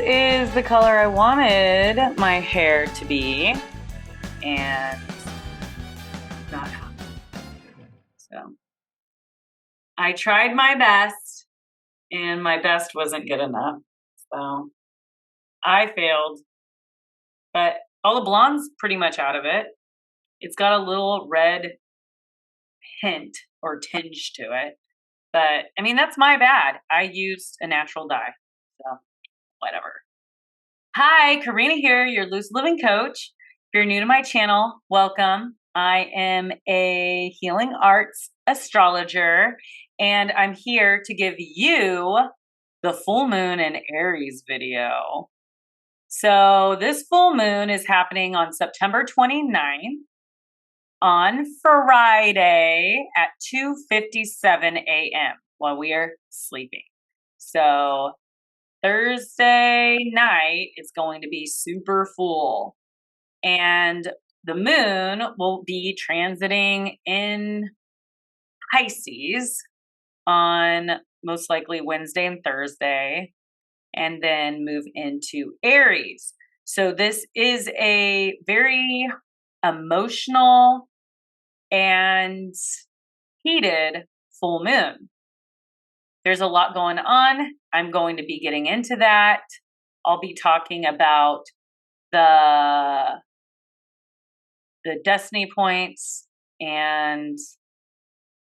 is the color I wanted my hair to be, and not happening. So I tried my best, and my best wasn't good enough. So I failed, but all the blonde's pretty much out of it. It's got a little red hint or tinge to it, but I mean, that's my bad. I used a natural dye, so whatever. Hi, Karina here, your Lucid Living coach. If you're new to my channel, welcome. I am a healing arts astrologer, and I'm here to give you the full moon in Aries video. So this full moon is happening on September 29th on Friday at 2:57 a.m. while we are sleeping. So Thursday night it's going to be super full, and the moon will be transiting in Pisces on most likely Wednesday and Thursday, and then move into Aries. So this is a very emotional and heated full moon. There's a lot going on. I'm going to be getting into that. I'll be talking about the destiny points and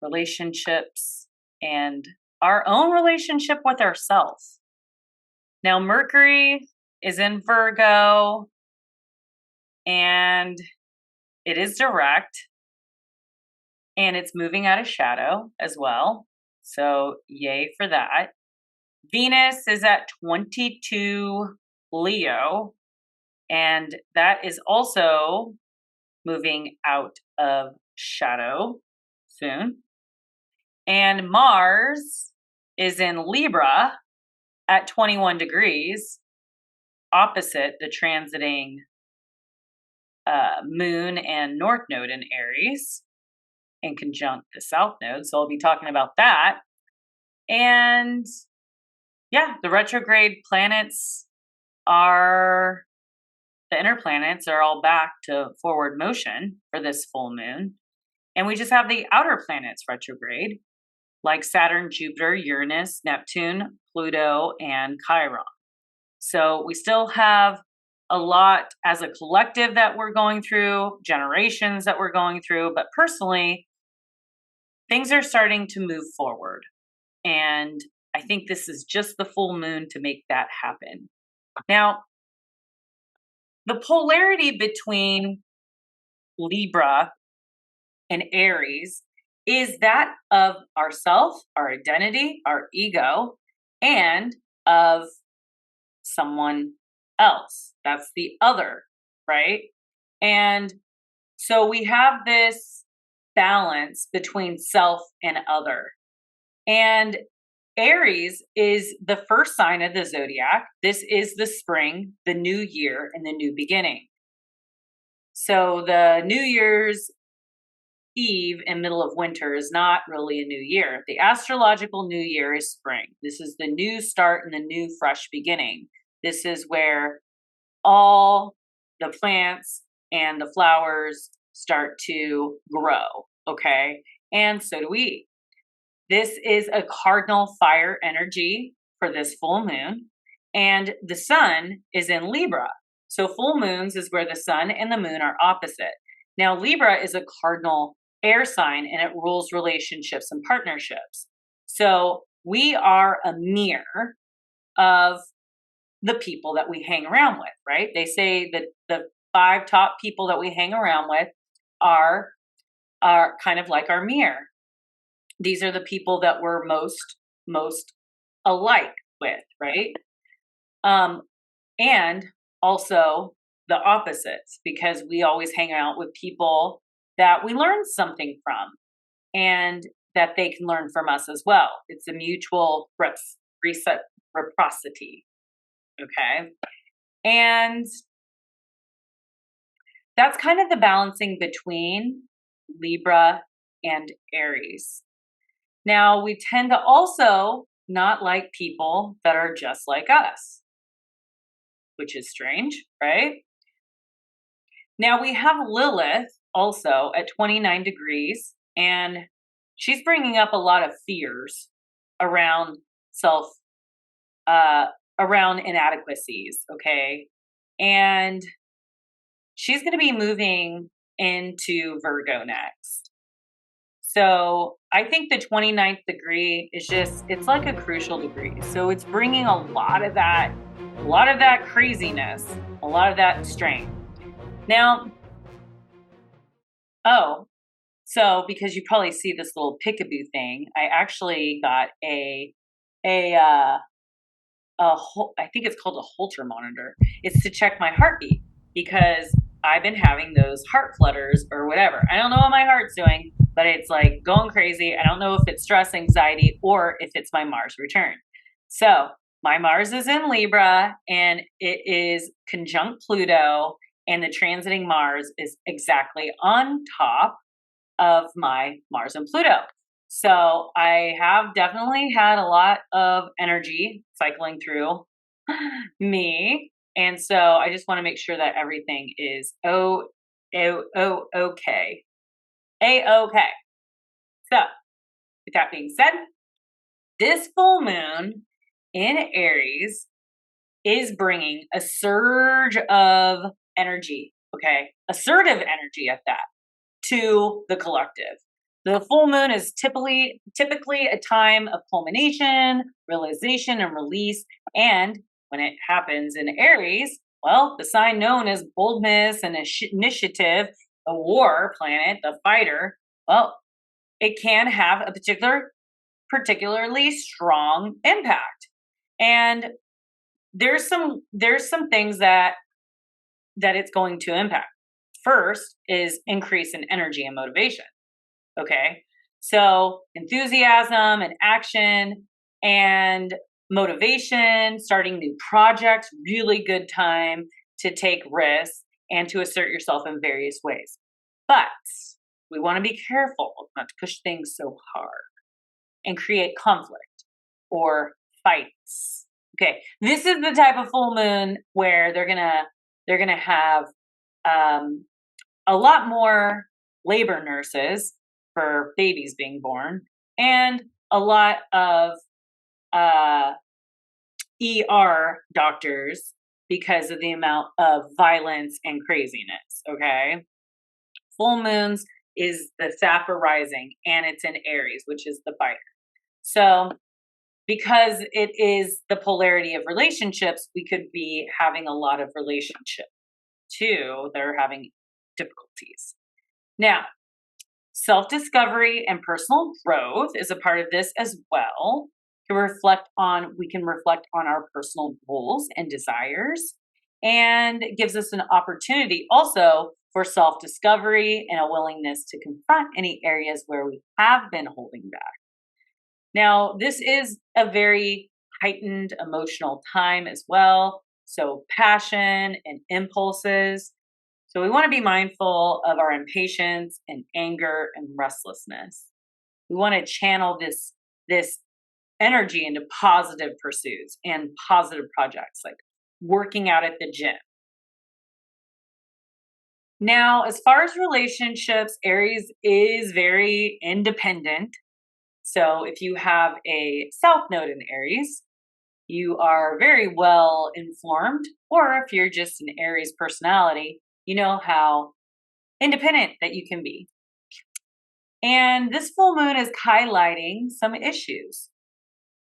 relationships and our own relationship with ourselves. Now, Mercury is in Virgo, and it is direct, and it's moving out of shadow as well. So yay for that. Venus is at 22 Leo, and that is also moving out of shadow soon. And Mars is in Libra at 21 degrees, opposite the transiting moon and north node in Aries, and conjunct the south node. So I'll be talking about that. And yeah, the retrograde planets the inner planets are all back to forward motion for this full moon. And we just have the outer planets retrograde, like Saturn, Jupiter, Uranus, Neptune, Pluto, and Chiron. So we still have a lot as a collective that we're going through, generations that we're going through, but personally, things are starting to move forward. And I think this is just the full moon to make that happen. Now, the polarity between Libra and Aries is that of ourself, our identity, our ego, and of someone else. That's the other, right? And so we have this balance between self and other. And Aries is the first sign of the zodiac. This is the spring, the new year, and the new beginning. So the New Year's Eve in middle of winter is not really a new year. The astrological new year is spring. This is the new start and the new fresh beginning. This is where all the plants and the flowers start to grow, okay? And so do we. This is a cardinal fire energy for this full moon, and the sun is in Libra. So full moons is where the sun and the moon are opposite. Now, Libra is a cardinal air sign, and it rules relationships and partnerships. So we are a mirror of the people that we hang around with, right? They say that the 5 top people that we hang around with are kind of like our mirror. These are the people that we're most alike with, right? And also the opposites, because we always hang out with people that we learn something from and that they can learn from us as well. It's a mutual reciprocity, okay? And that's kind of the balancing between Libra and Aries. Now, we tend to also not like people that are just like us. which is strange, right? Now we have Lilith also at 29 degrees, and she's bringing up a lot of fears around around inadequacies, okay? And she's going to be moving into Virgo next. So I think the 29th degree is just, it's like a crucial degree. So it's bringing a lot of that craziness, a lot of that strength. Now, so because you probably see this little peekaboo thing, I actually got I think it's called a Holter monitor. It's to check my heartbeat because I've been having those heart flutters or whatever. I don't know what my heart's doing, but it's like going crazy. I don't know if it's stress, anxiety, or if it's my Mars return. So my Mars is in Libra and it is conjunct Pluto, and the transiting Mars is exactly on top of my Mars and Pluto. So I have definitely had a lot of energy cycling through me. And so I just want to make sure that everything is okay. A-okay. So with that being said, this full moon in Aries is bringing a surge of energy, okay? Assertive energy at that, to the collective. The full moon is typically a time of culmination, realization, and release. And when it happens in Aries, well, the sign known as boldness and initiative, the war planet, the fighter, well, it can have a particularly strong impact. And there's some things that it's going to impact. First is increase in energy and motivation. Okay, so enthusiasm and action and motivation, starting new projects, really good time to take risks and to assert yourself in various ways. But we want to be careful not to push things so hard and create conflict or fights. Okay, this is the type of full moon where they're gonna have a lot more labor nurses for babies being born, and a lot of ER doctors because of the amount of violence and craziness, okay? Full moons is the Sappho rising, and it's in Aries, which is the fighter. So because it is the polarity of relationships, we could be having a lot of relationships too that are having difficulties. Now, self-discovery and personal growth is a part of this as well. We can reflect on our personal goals and desires, and it gives us an opportunity also for self-discovery and a willingness to confront any areas where we have been holding back. Now, this is a very heightened emotional time as well. So passion and impulses. So we want to be mindful of our impatience and anger and restlessness. We want to channel this energy into positive pursuits and positive projects, like working out at the gym. Now, as far as relationships, Aries is very independent. So if you have a South Node in Aries, you are very well informed, or if you're just an Aries personality, you know how independent that you can be. And this full moon is highlighting some issues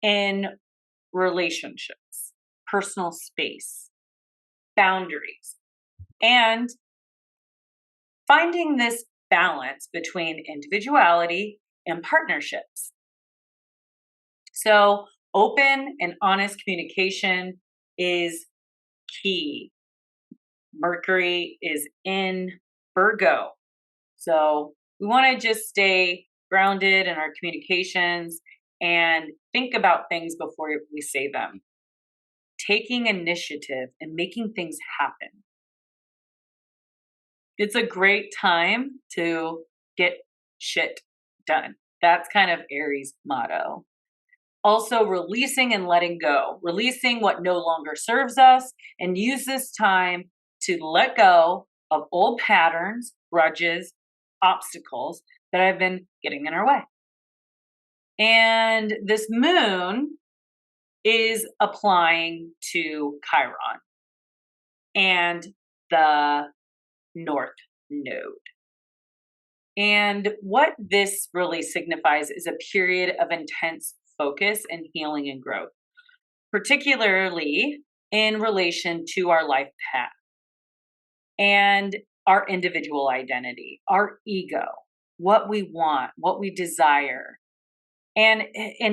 in relationships, personal space, boundaries, and finding this balance between individuality and partnerships. So open and honest communication is key. Mercury is in Virgo. So we want to just stay grounded in our communications and think about things before we say them. Taking initiative and making things happen. It's a great time to get shit done. That's kind of Aries' motto. Also releasing and letting go, releasing what no longer serves us, and use this time to let go of old patterns, grudges, obstacles that have been getting in our way. And this moon is applying to Chiron and the North Node. And what this really signifies is a period of intense focus and healing and growth, particularly in relation to our life path and our individual identity, our ego, what we want, what we desire, and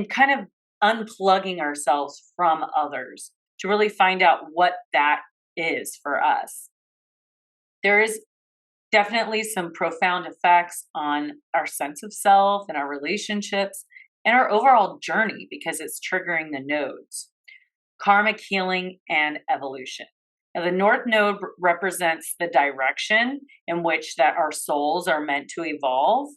kind of unplugging ourselves from others to really find out what that is for us. There is definitely some profound effects on our sense of self and our relationships and our overall journey because it's triggering the nodes, karmic healing and evolution. Now, the North Node represents the direction in which that our souls are meant to evolve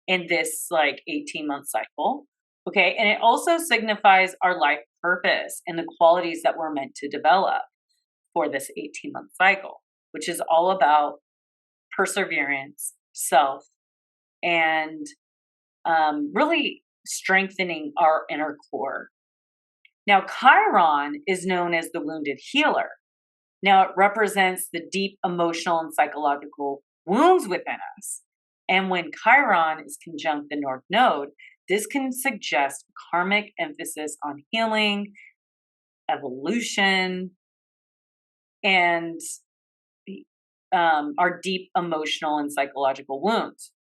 in this 18-month cycle. Okay, and it also signifies our life purpose and the qualities that we're meant to develop for this 18-month cycle, which is all about perseverance, self, and really strengthening our inner core. Now, Chiron is known as the wounded healer. Now, it represents the deep emotional and psychological wounds within us. And when Chiron is conjunct the North Node, this can suggest karmic emphasis on healing, evolution, and our deep emotional and psychological wounds.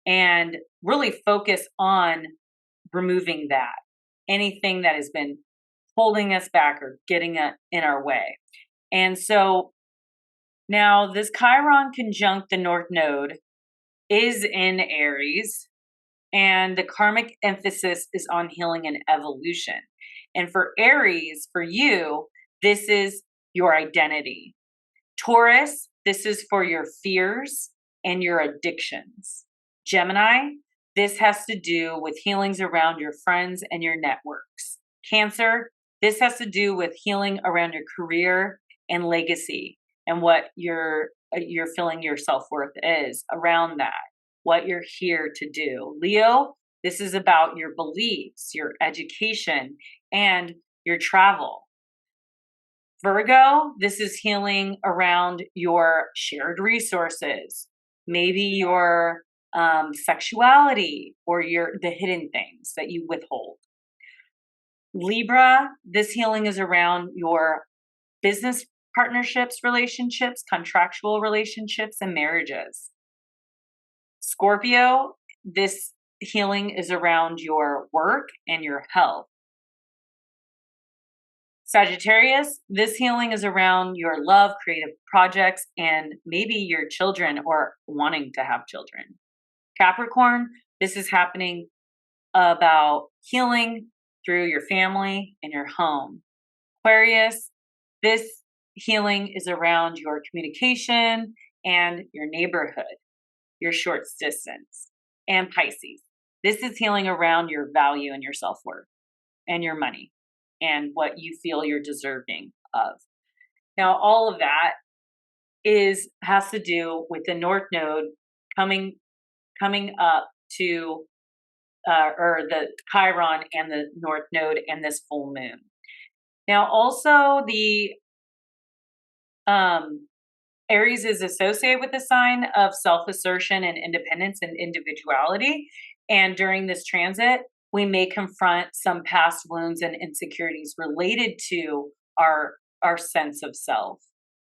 And really focus on removing that, anything that has been holding us back or getting in our way. And so now this Chiron conjunct the North Node is in Aries, and the karmic emphasis is on healing and evolution. And for Aries, for you, this is your identity. Taurus, this is for your fears and your addictions. Gemini, this has to do with healings around your friends and your networks. Cancer, this has to do with healing around your career and legacy and what you're feeling your self-worth is around that, what you're here to do. Leo, this is about your beliefs, your education, and your travel. Virgo, this is healing around your shared resources, maybe your sexuality or the hidden things that you withhold. Libra, this healing is around your business partnerships, relationships, contractual relationships, and marriages. Scorpio, this healing is around your work and your health. Sagittarius, this healing is around your love, creative projects, and maybe your children or wanting to have children. Capricorn, this is happening about healing through your family and your home. Aquarius, this healing is around your communication and your neighborhood, your short distance. And Pisces, this is healing around your value and your self-worth and your money and what you feel you're deserving of. Now, all of that has to do with the North Node coming up to or the Chiron and the North Node and this full moon. Now, also the Aries is associated with the sign of self-assertion and independence and individuality. And during this transit, we may confront some past wounds and insecurities related to our sense of self,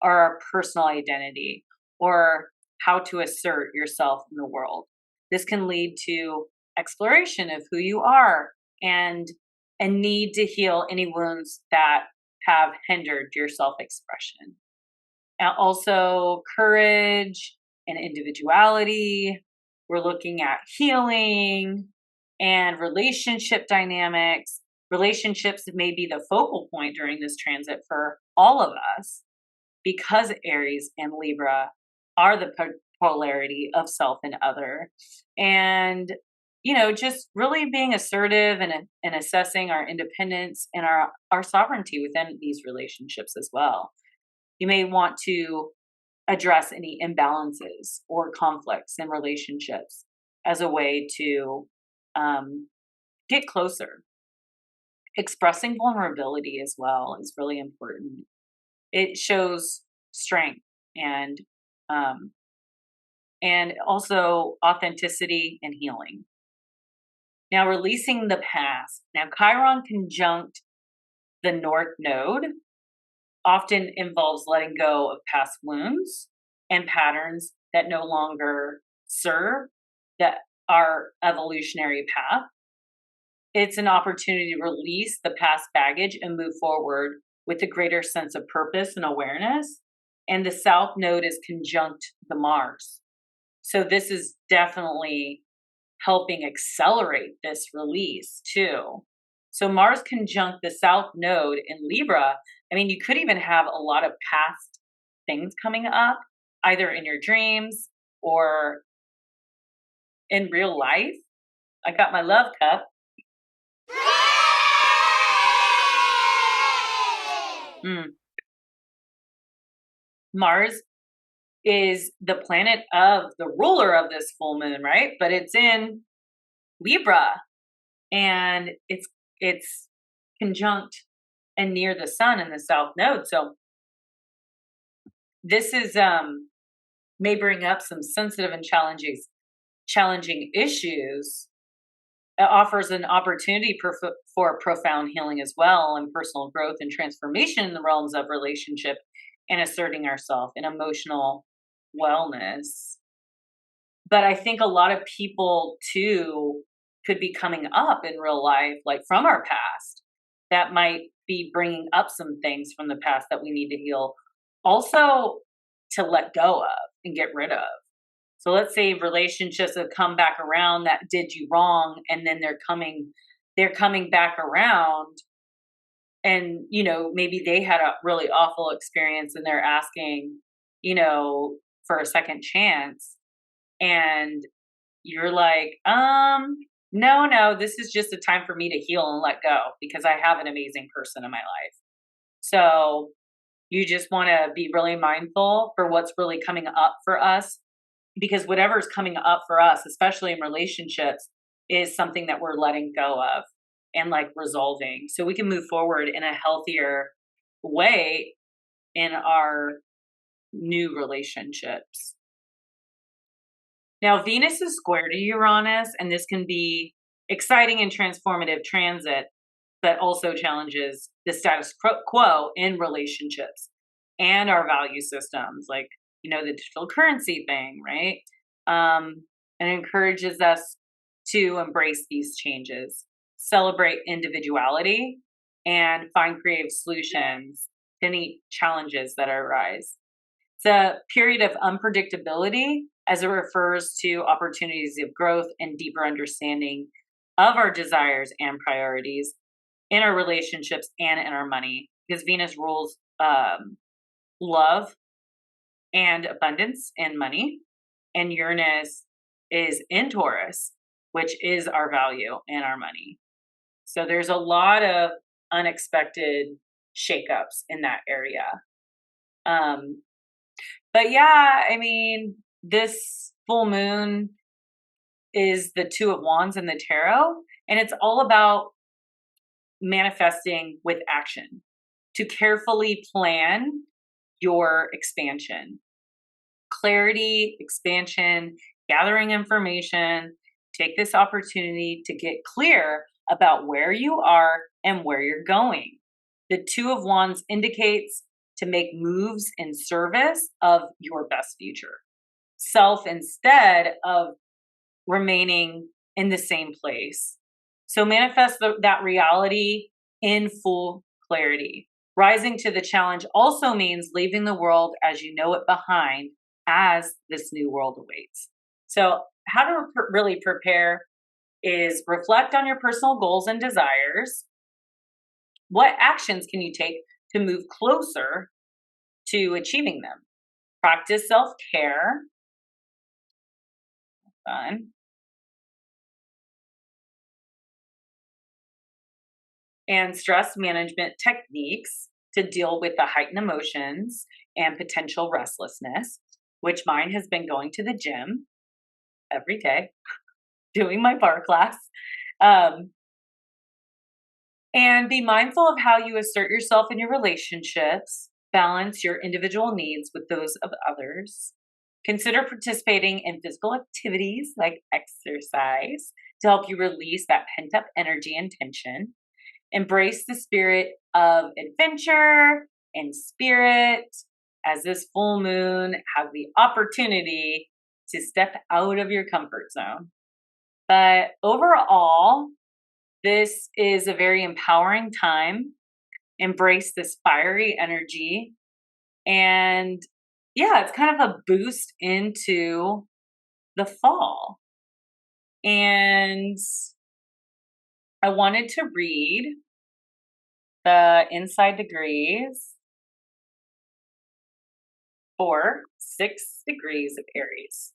or our personal identity, or how to assert yourself in the world. This can lead to exploration of who you are and a need to heal any wounds that have hindered your self-expression. And also courage and individuality. We're looking at healing and relationship dynamics. Relationships may be the focal point during this transit for all of us because Aries and Libra are the polarity of self and other. And just really being assertive and assessing our independence and our sovereignty within these relationships as well. You may want to address any imbalances or conflicts in relationships as a way to get closer. Expressing vulnerability as well is really important. It shows strength and um, and also authenticity and healing. Now, releasing the past. Now, Chiron conjunct the North Node often involves letting go of past wounds and patterns that no longer serve that our evolutionary path. It's an opportunity to release the past baggage and move forward with a greater sense of purpose and awareness. And the South Node is conjunct the Mars. So this is definitely helping accelerate this release too. So Mars conjunct the South Node in Libra. I mean, you could even have a lot of past things coming up, either in your dreams or in real life. I got my love cup. Mars is the planet of the ruler of this full moon, right? But it's in Libra, and it's conjunct and near the sun in the South Node. So this is may bring up some sensitive and challenging issues. It offers an opportunity for profound healing as well, and personal growth and transformation in the realms of relationship and asserting ourselves and emotional wellness. But I think a lot of people too could be coming up in real life, like from our past, that might be bringing up some things from the past that we need to heal, also to let go of and get rid of. So let's say relationships have come back around that did you wrong, and then they're coming back around, and maybe they had a really awful experience and they're asking for a second chance, and you're like, no, this is just a time for me to heal and let go because I have an amazing person in my life. So you just want to be really mindful for what's really coming up for us, because whatever's coming up for us, especially in relationships, is something that we're letting go of and like resolving, so we can move forward in a healthier way in our new relationships. Now, Venus is square to Uranus, and this can be exciting and transformative transit, but also challenges the status quo in relationships and our value systems, like, the digital currency thing, right? And encourages us to embrace these changes, celebrate individuality, and find creative solutions to any challenges that arise. It's a period of unpredictability as it refers to opportunities of growth and deeper understanding of our desires and priorities in our relationships and in our money, because Venus rules love and abundance and money, and Uranus is in Taurus, which is our value and our money. So there's a lot of unexpected shakeups in that area. But yeah, I mean, this full moon is the Two of Wands in the tarot, and it's all about manifesting with action, to carefully plan your expansion. Clarity, expansion, gathering information. Take this opportunity to get clear about where you are and where you're going. The Two of Wands indicates to make moves in service of your best future self instead of remaining in the same place. So manifest that reality in full clarity. Rising to the challenge also means leaving the world as you know it behind as this new world awaits. So how to really prepare is reflect on your personal goals and desires. What actions can you take to move closer to achieving them? Practice self-care. Fun. and stress management techniques to deal with the heightened emotions and potential restlessness, which mine has been going to the gym every day, doing my bar class. And be mindful of how you assert yourself in your relationships, balance your individual needs with those of others. Consider participating in physical activities like exercise to help you release that pent up energy and tension. Embrace the spirit of adventure and spirit, as this full moon has the opportunity to step out of your comfort zone. But overall, this is a very empowering time. Embrace this fiery energy. And yeah, it's kind of a boost into the fall. And I wanted to read the inside degrees for 6 degrees of Aries.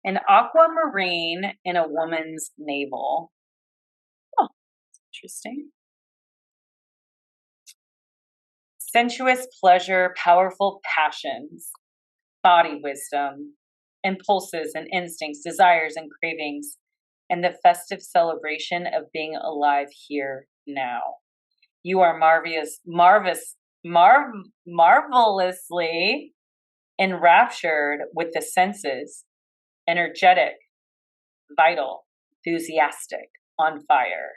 An aquamarine in a woman's navel. Oh, interesting. Sensuous pleasure, powerful passions, body wisdom, impulses and instincts, desires and cravings, and the festive celebration of being alive here now. You are marvelously enraptured with the senses, energetic, vital, enthusiastic, on fire,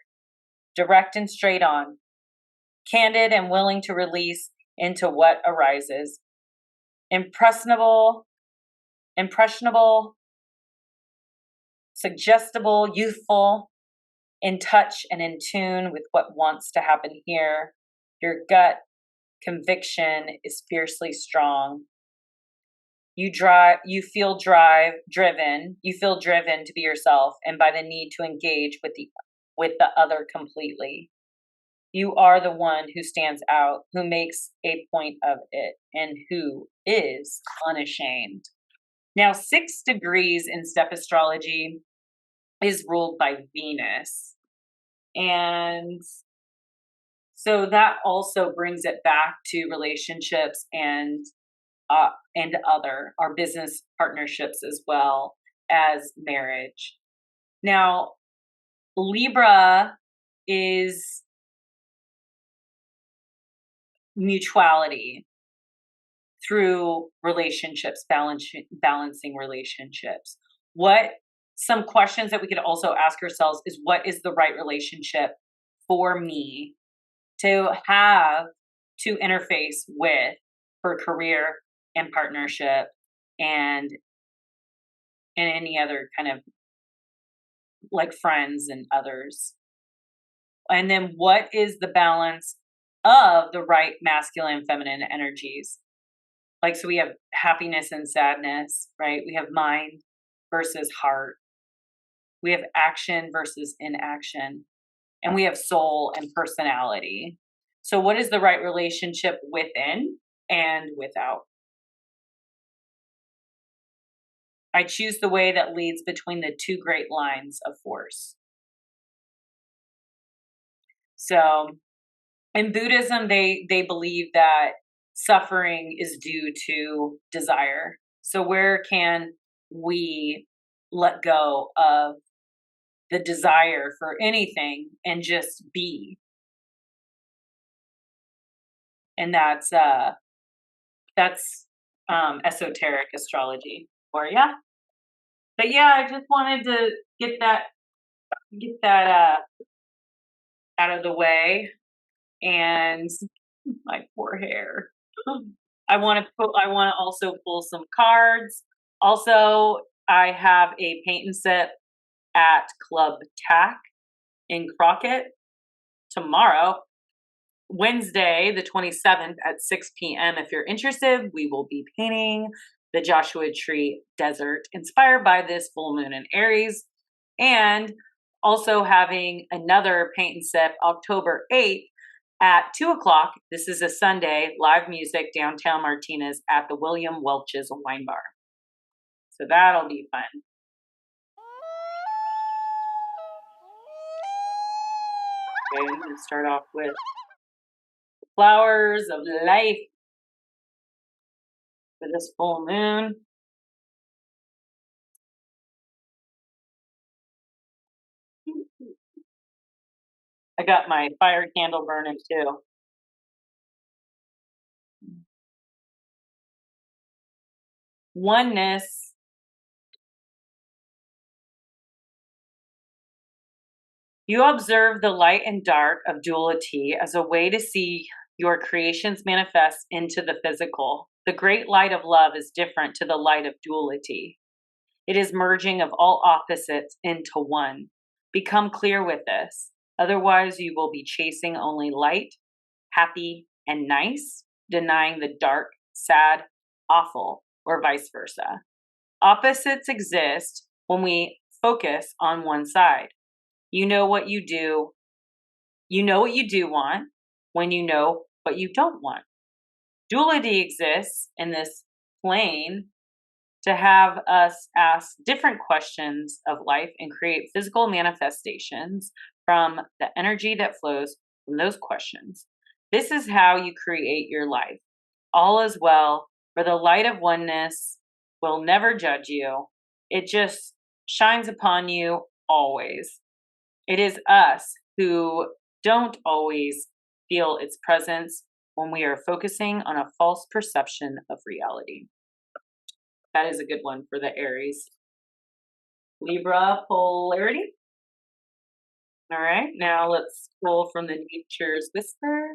direct and straight on, candid and willing to release into what arises, impressionable, suggestible, youthful, in touch and in tune with what wants to happen here. Your gut conviction is fiercely strong. You feel driven to be yourself and by the need to engage with the other completely. You are the one who stands out, who makes a point of it, and who is unashamed. Now, 6 degrees in step astrology is ruled by Venus. And so that also brings it back to relationships and our business partnerships as well as marriage. Now, Libra is mutuality through relationships, balancing relationships. Some questions that we could also ask ourselves is, what is the right relationship for me to have to interface with for career and partnership and any other kind of like friends and others. And then what is the balance of the right masculine and feminine energies? Like, so we have happiness and sadness, right? We have mind versus heart. We have action versus inaction. And we have soul and personality. So what is the right relationship within and without? I choose the way that leads between the 2 great lines of force. So in Buddhism, they believe that suffering is due to desire. So where can we let go of the desire for anything and just be? And that's esoteric astrology for you. But yeah, I just wanted to get that out of the way. And my poor hair. I want to also pull some cards. Also, I have a paint and sip at Club Tack in Crockett tomorrow, Wednesday, the 27th at 6 p.m. If you're interested, we will be painting the Joshua Tree Desert inspired by this full moon in Aries, and also having another paint and sip October 8th at 2 o'clock. This is a Sunday, live music downtown Martinez at the William Welch's Wine Bar. So that'll be fun. Okay, I'm going to start off with flowers of life for this full moon. I got my fire candle burning too. Oneness. You observe the light and dark of duality as a way to see your creations manifest into the physical. The great light of love is different to the light of duality. It is merging of all opposites into one. Become clear with this. Otherwise, you will be chasing only light, happy, and nice, denying the dark, sad, awful, or vice versa. Opposites exist when we focus on one side. You know what you do. You know what you do want when you know what you don't want. Duality exists in this plane to have us ask different questions of life and create physical manifestations from the energy that flows from those questions. This is how you create your life. All is well, for the light of oneness will never judge you. It just shines upon you always. It is us who don't always feel its presence when we are focusing on a false perception of reality. That is a good one for the Aries. Libra polarity. All right, now let's pull from the Nature's Whisper.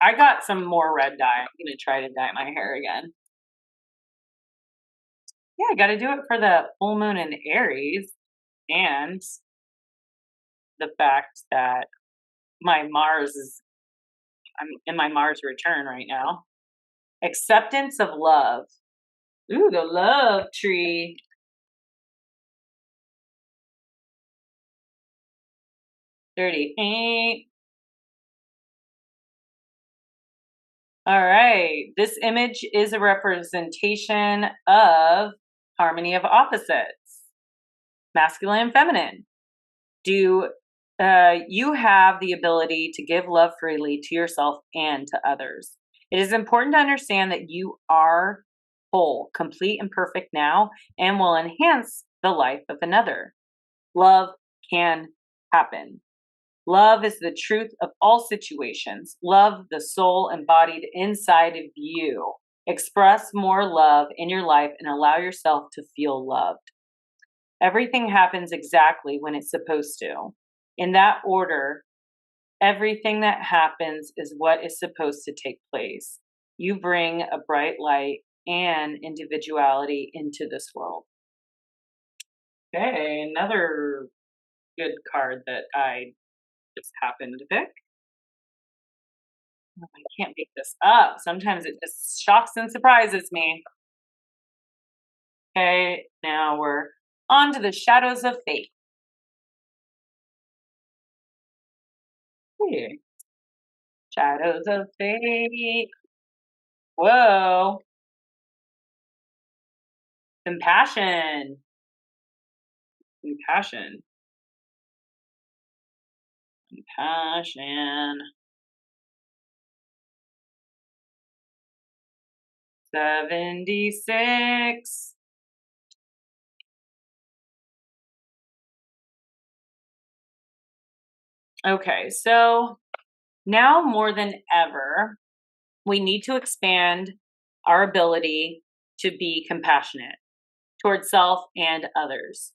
I got some more red dye. I'm going to try to dye my hair again. Yeah, I got to do it for the full moon in Aries and the fact that I'm in my Mars return right now. Acceptance of love. Ooh, the love tree. $38. All right. This image is a representation of harmony of opposites, masculine and feminine. Do you have the ability to give love freely to yourself and to others? It is important to understand that you are whole, complete, and perfect now, and will enhance the life of another. Love can happen. Love is the truth of all situations. Love the soul embodied inside of you. Express more love in your life and allow yourself to feel loved. Everything happens exactly when it's supposed to. In that order, everything that happens is what is supposed to take place. You bring a bright light and individuality into this world. Okay, another good card that I just happened to pick. I can't make this up. Sometimes it just shocks and surprises me. Okay, now we're on to the shadows of fate. Hey, shadows of fate. Whoa. Compassion. Compassion. Compassion. 76. Okay, so now more than ever, we need to expand our ability to be compassionate towards self and others.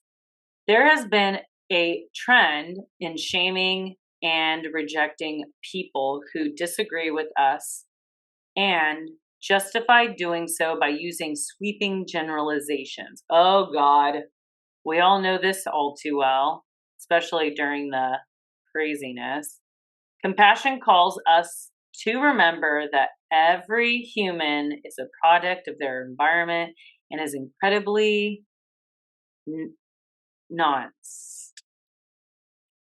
There has been a trend in shaming and rejecting people who disagree with us and justify doing so by using sweeping generalizations. Oh God, we all know this all too well, especially during the craziness. Compassion calls us to remember that every human is a product of their environment and is incredibly nuanced.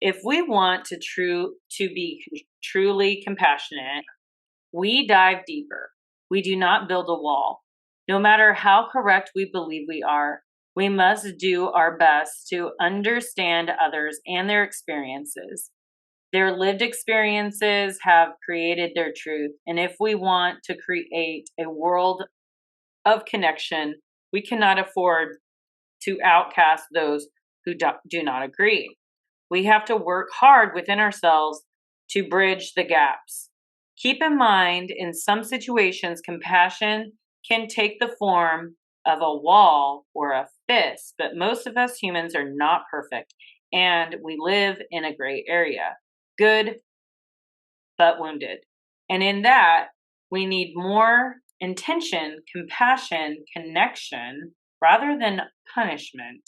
If we want to be truly compassionate, we dive deeper. We do not build a wall. No matter how correct we believe we are, We must do our best to understand others and their experiences. Their lived experiences have created their truth. And if we want to create a world of connection, we cannot afford to outcast those who do not agree. We have to work hard within ourselves to bridge the gaps. Keep in mind, in some situations, compassion can take the form of a wall or a fist, but most of us humans are not perfect, and we live in a gray area. Good, but wounded. And in that, we need more intention, compassion, connection, rather than punishment.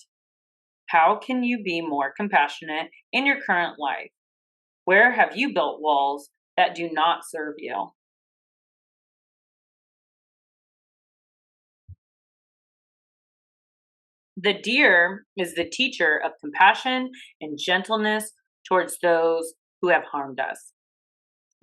How can you be more compassionate in your current life? Where have you built walls that do not serve you? The deer is the teacher of compassion and gentleness towards those who have harmed us.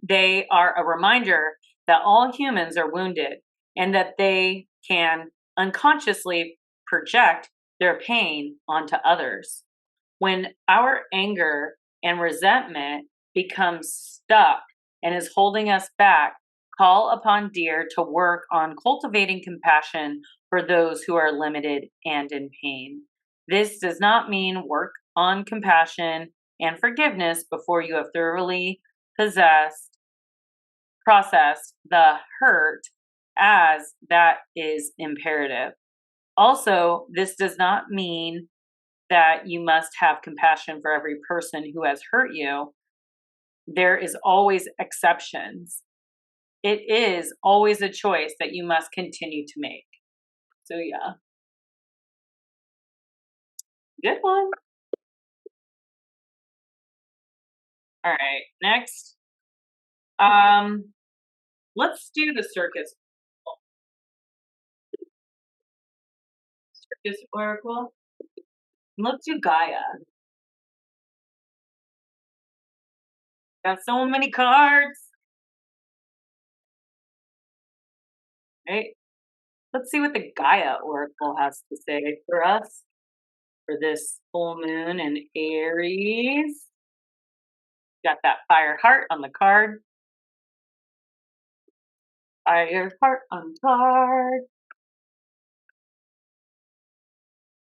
They are a reminder that all humans are wounded and that they can unconsciously project their pain onto others. When our anger and resentment becomes stuck and is holding us back, call upon deer to work on cultivating compassion for those who are limited and in pain. This does not mean work on compassion and forgiveness before you have thoroughly processed the hurt, as that is imperative. Also, this does not mean that you must have compassion for every person who has hurt you. There is always exceptions. It is always a choice that you must continue to make. So yeah, good one. All right, next. Let's do the circus oracle. Let's do Gaia. Got so many cards. Right? Let's see what the Gaia oracle has to say for us for this full moon in Aries. Got that fire heart on the card. Fire heart on card.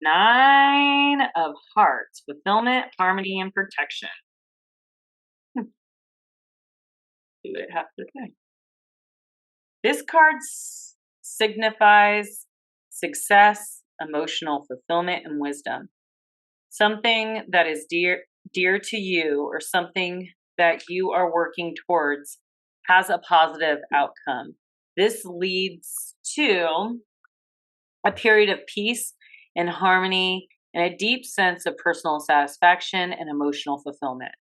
9 of Hearts, fulfillment, harmony, and protection. See what it has to say. This card signifies success, emotional fulfillment, and wisdom. Something that is dear to you, or something that you are working towards, has a positive outcome. This leads to a period of peace and harmony and a deep sense of personal satisfaction and emotional fulfillment.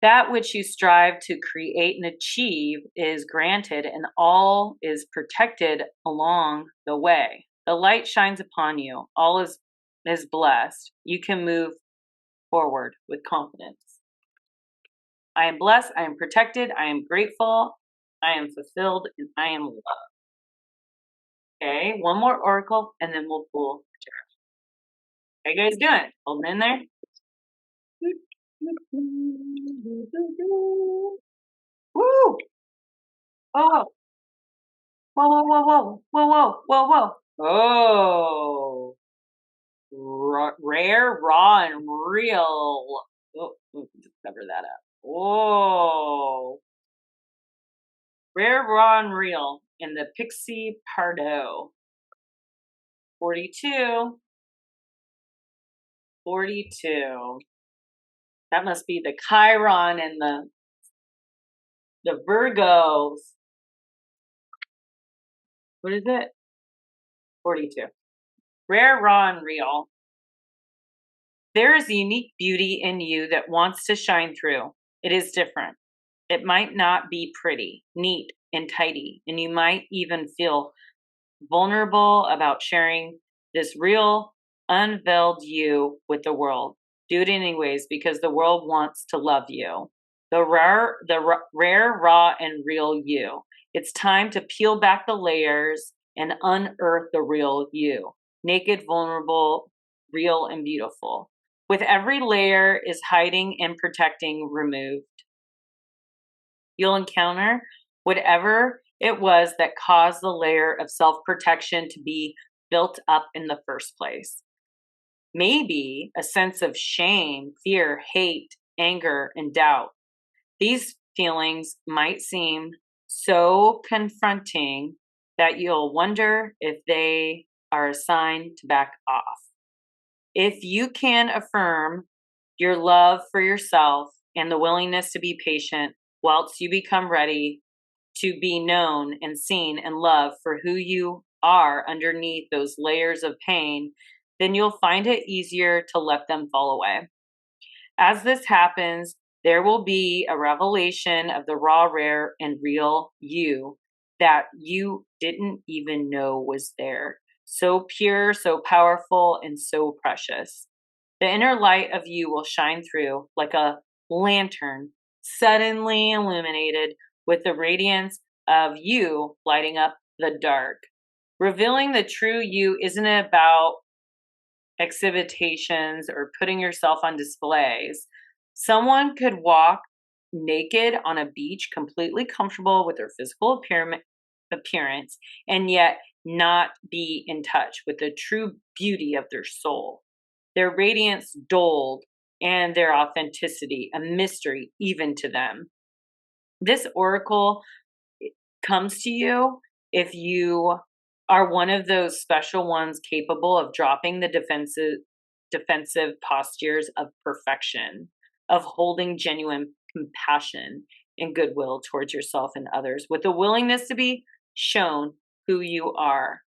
That which you strive to create and achieve is granted, and all is protected along the way. The light shines upon you. All is blessed. You can move forward with confidence. I am blessed. I am protected. I am grateful. I am fulfilled, and I am loved. Okay, one more oracle, and then we'll pull the tarot. How you guys doing? Holding in there? Woo! Oh! Whoa, whoa, whoa, whoa, whoa, whoa, whoa, whoa. Oh. Rare, raw, and real. Oh, just cover that up. Whoa. Rare, raw, and real in the Pixie Pardo. 42. 42. That must be the Chiron and the Virgos. What is it? 42. Rare, raw, and real. There is a unique beauty in you that wants to shine through. It is different. It might not be pretty, neat, and tidy, and you might even feel vulnerable about sharing this real, unveiled you with the world. Do it anyways, because the world wants to love you. The rare, raw, and real you. It's time to peel back the layers and unearth the real you. naked, vulnerable, real, and beautiful. With every layer is hiding and protecting removed. You'll encounter whatever it was that caused the layer of self-protection to be built up in the first place. Maybe a sense of shame, fear, hate, anger, and doubt. These feelings might seem so confronting that you'll wonder if they are a sign to back off. If you can affirm your love for yourself and the willingness to be patient whilst you become ready to be known and seen and loved for who you are underneath those layers of pain, then you'll find it easier to let them fall away. As this happens, there will be a revelation of the raw, rare, and real you that you didn't even know was there. So pure, so powerful, and so precious. The inner light of you will shine through like a lantern, suddenly illuminated with the radiance of you lighting up the dark. Revealing the true you isn't about exhibitations or putting yourself on displays. Someone could walk naked on a beach, completely comfortable with their physical appearance, and yet not be in touch with the true beauty of their soul. Their radiance dulled and their authenticity, a mystery even to them. This oracle comes to you if you are one of those special ones capable of dropping the defensive postures of perfection, of holding genuine compassion and goodwill towards yourself and others, with a willingness to be shown who you are.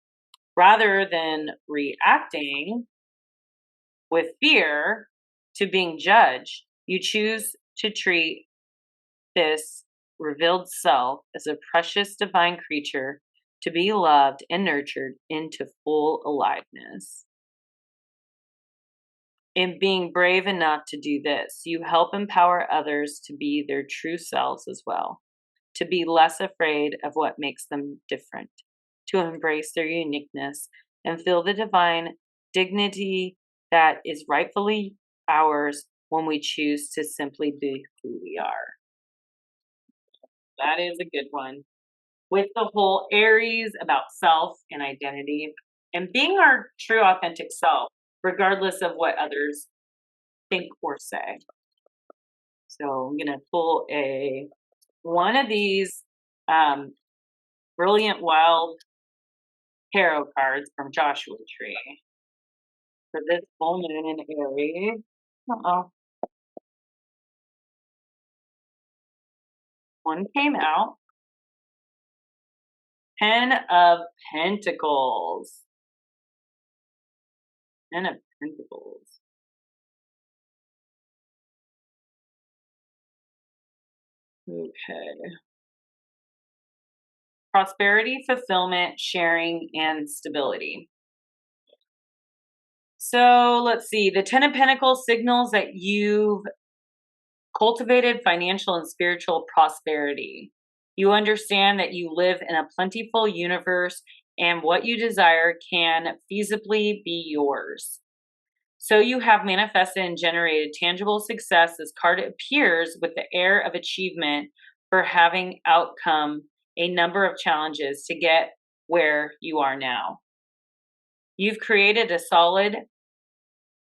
Rather than reacting with fear to being judged, you choose to treat this revealed self as a precious divine creature to be loved and nurtured into full aliveness. In being brave enough to do this, you help empower others to be their true selves as well, to be less afraid of what makes them different, to embrace their uniqueness and feel the divine dignity that is rightfully ours when we choose to simply be who we are. That is a good one. With the whole Aries about self and identity and being our true authentic self, regardless of what others think or say. So I'm going to pull one of these brilliant wild tarot cards from Joshua Tree for this full moon in Aries. Uh-oh. One came out. 10 of Pentacles. 10 of Pentacles. Okay. Prosperity, fulfillment, sharing, and stability. So let's see. The 10 of Pentacles signals that you've cultivated financial and spiritual prosperity. You understand that you live in a plentiful universe and what you desire can feasibly be yours. So you have manifested and generated tangible success. This card appears with the air of achievement for having outcome a number of challenges to get where you are now. You've created a solid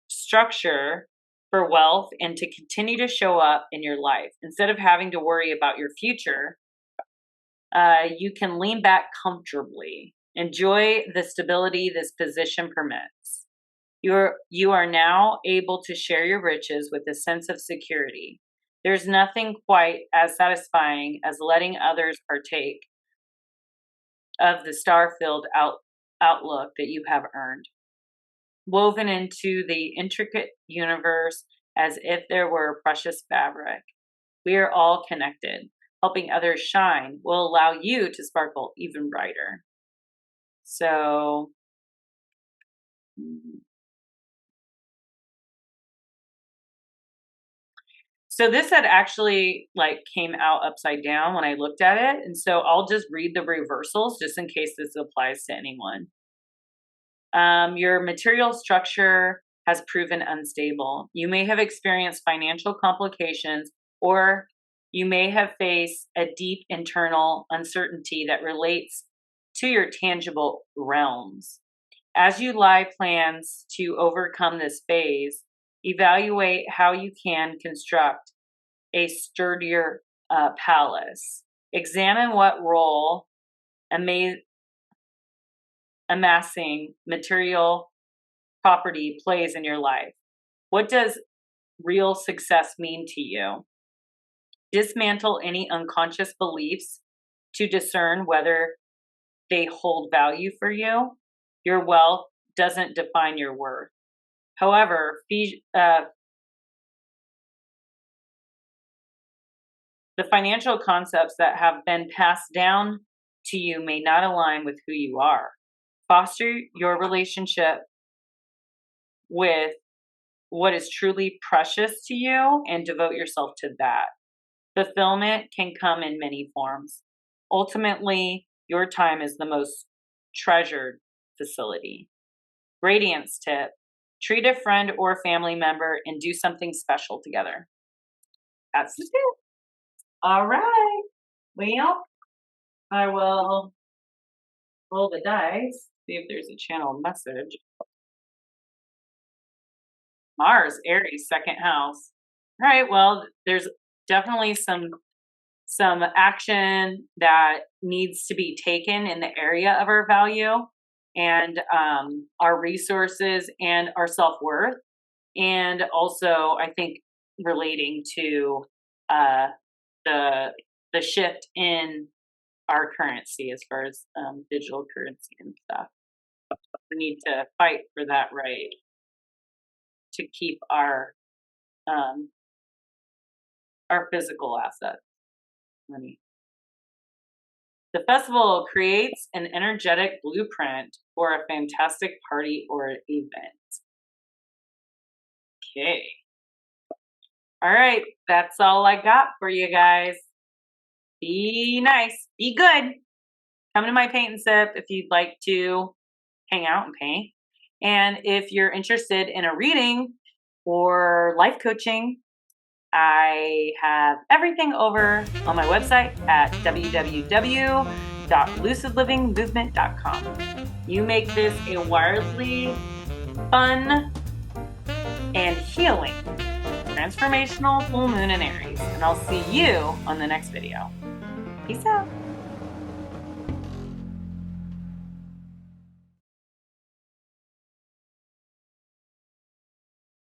structure for wealth and to continue to show up in your life. Instead of having to worry about your future, you can lean back comfortably. Enjoy the stability this position permits. You are now able to share your riches with a sense of security. There's nothing quite as satisfying as letting others partake of the star-filled outlook that you have earned. Woven into the intricate universe as if there were a precious fabric. We are all connected. Helping others shine will allow you to sparkle even brighter. So this had actually came out upside down when I looked at it. And so I'll just read the reversals just in case this applies to anyone. Your material structure has proven unstable. You may have experienced financial complications, or you may have faced a deep internal uncertainty that relates to your tangible realms. As you lie plans to overcome this phase, evaluate how you can construct a sturdier palace. Examine what role amassing material property plays in your life. What does real success mean to you? Dismantle any unconscious beliefs to discern whether they hold value for you. Your wealth doesn't define your worth. However, the financial concepts that have been passed down to you may not align with who you are. Foster your relationship with what is truly precious to you and devote yourself to that. Fulfillment can come in many forms. Ultimately, your time is the most treasured facility. Radiance tip: treat a friend or family member and do something special together. That's the tip. All right. Well, I will roll the dice, see if there's a channel message. Mars, Aries, second house. All right, well, there's definitely some action that needs to be taken in the area of our value and our resources and our self-worth. And also, I think relating to the shift in our currency as far as digital currency and stuff. We need to fight for that right to keep our physical assets, money. The festival creates an energetic blueprint for a fantastic party or event. Okay. All right, that's all I got for you guys. Be nice, be good. Come to my paint and sip if you'd like to hang out and paint. And if you're interested in a reading or life coaching, I have everything over on my website at www.lucidlivingmovement.com. You make this a wildly fun and healing transformational full moon in Aries. And I'll see you on the next video. Peace out.